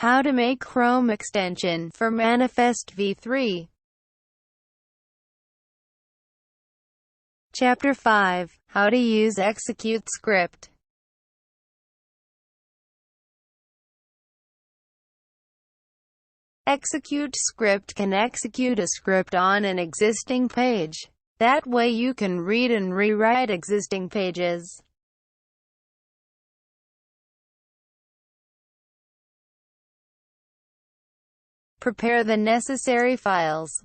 How to make Chrome extension for Manifest v3. Chapter 5. How to use executeScript. executeScript can execute a script on an existing page. That way you can read and rewrite existing pages. Prepare the necessary files.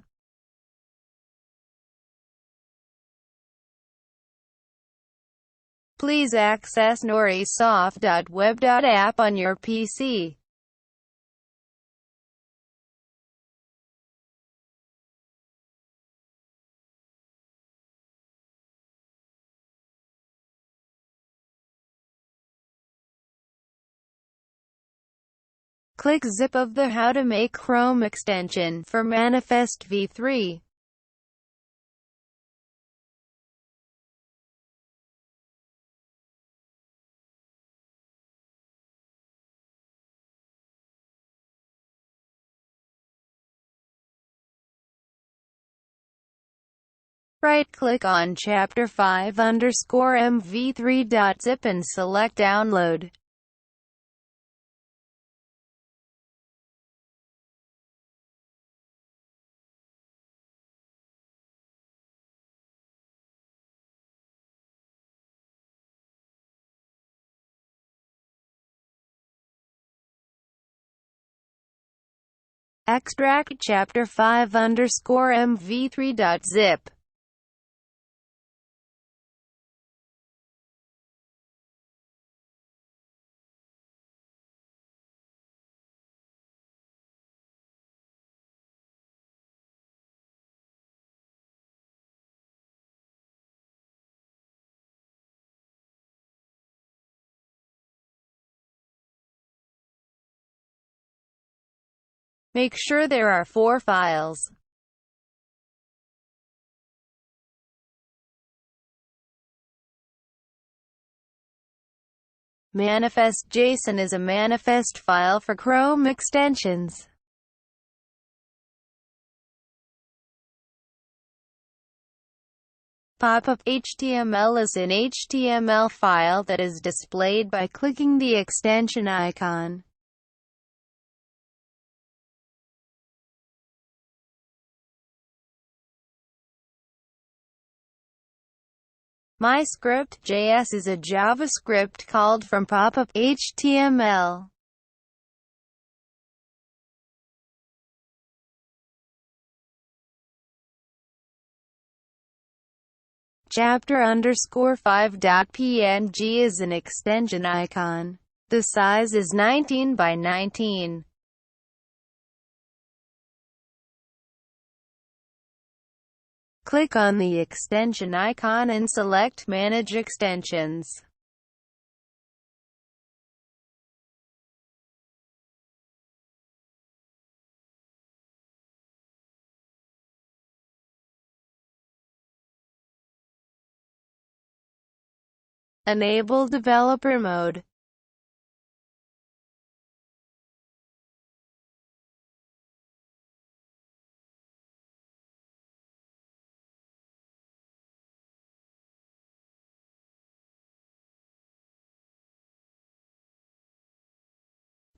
Please access norisoft.web.app on your PC. Click zip of the How to Make Chrome extension for Manifest v3. Right-click on Chapter 5_mv3.zip and select Download. Extract Chapter 5_mv3.zip. Make sure there are 4 files. Manifest.json is a manifest file for Chrome extensions. Pop-up HTML is an HTML file that is displayed by clicking the extension icon. myscript.js is a JavaScript called from pop-up HTML. Chapter_5.png is an extension icon. The size is 19 by 19. Click on the extension icon and select Manage Extensions. Enable developer mode.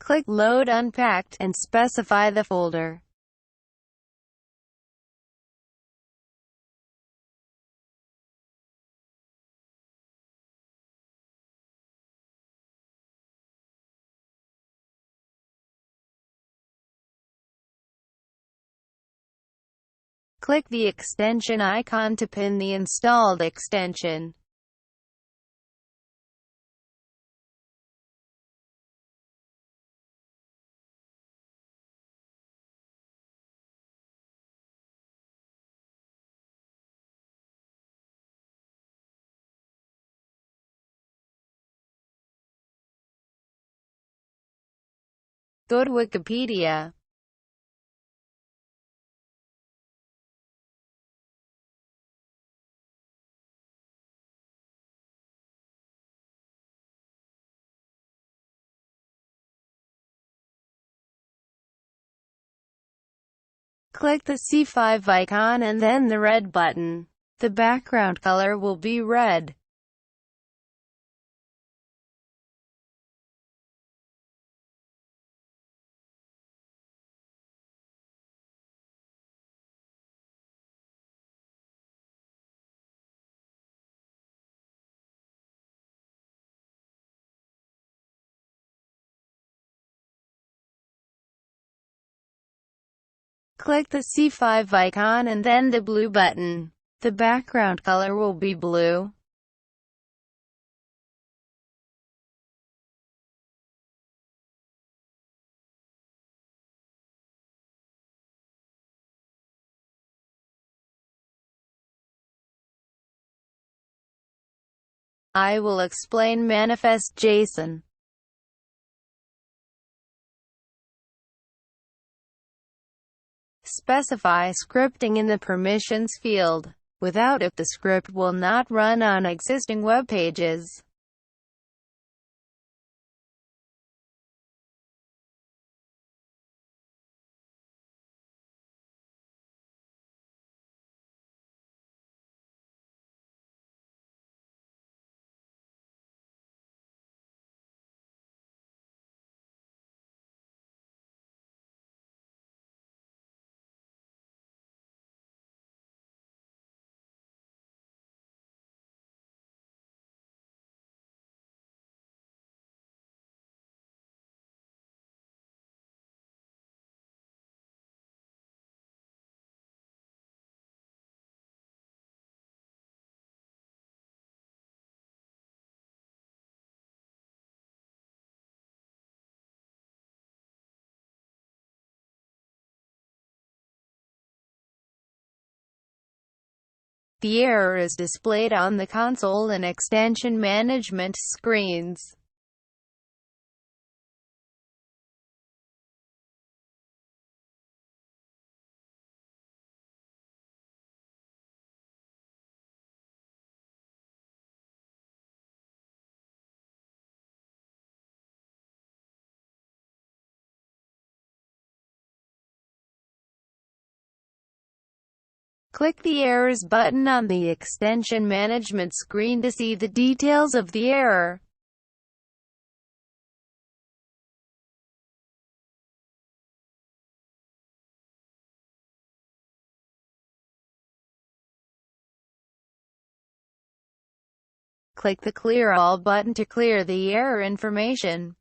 Click Load Unpacked and specify the folder. Click the extension icon to pin the installed extension. Go to Wikipedia. Click the C5 icon and then the red button. The background color will be red. Click the C5 icon and then the blue button. The background color will be blue. I will explain manifest JSON. Specify scripting in the permissions field. Without it, the script will not run on existing web pages. The error is displayed on the console and extension management screens. Click the Errors button on the extension management screen to see the details of the error. Click the Clear All button to clear the error information.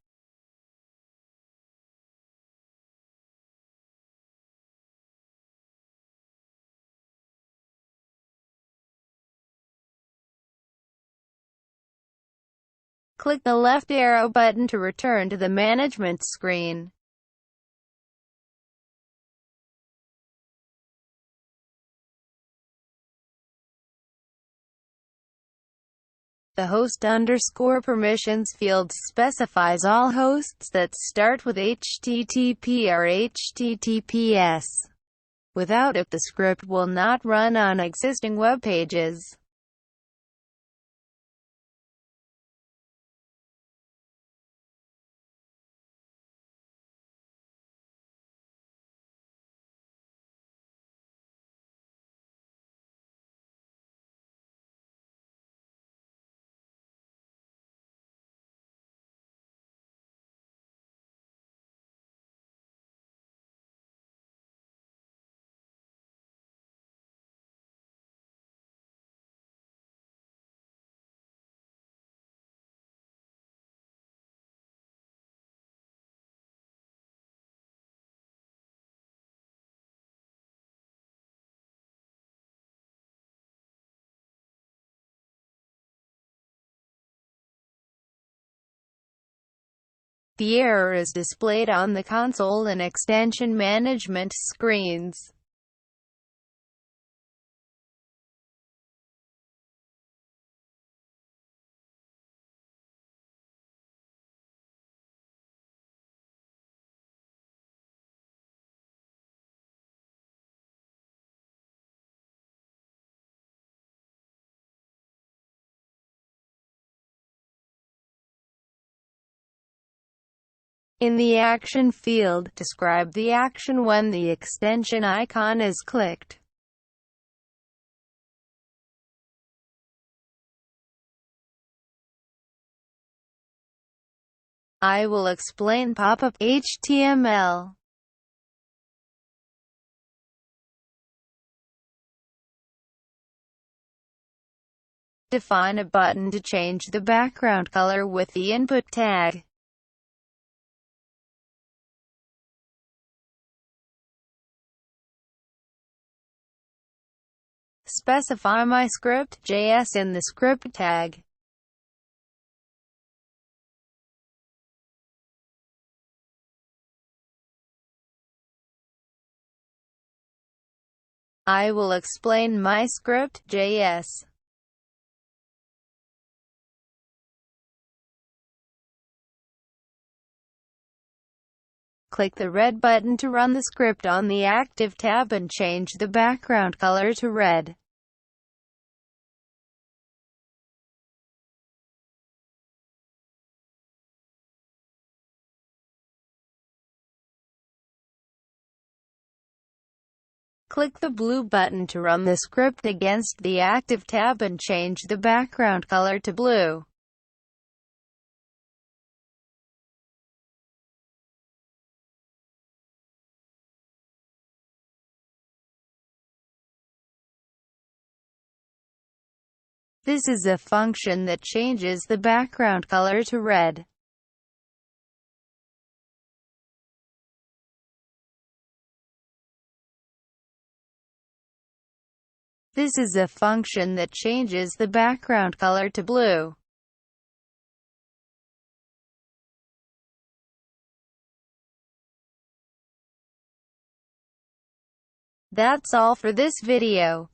Click the left arrow button to return to the management screen. The host_permissions field specifies all hosts that start with HTTP or HTTPS. Without it, the script will not run on existing web pages. The error is displayed on the console and extension management screens. In the action field, describe the action when the extension icon is clicked. I will explain pop-up HTML. Define a button to change the background color with the input tag. Specify myscript.js in the script tag. I will explain myscript.js. Click the red button to run the script on the Active tab and change the background color to red. Click the blue button to run the script against the Active tab and change the background color to blue. This is a function that changes the background color to red. This is a function that changes the background color to blue. That's all for this video.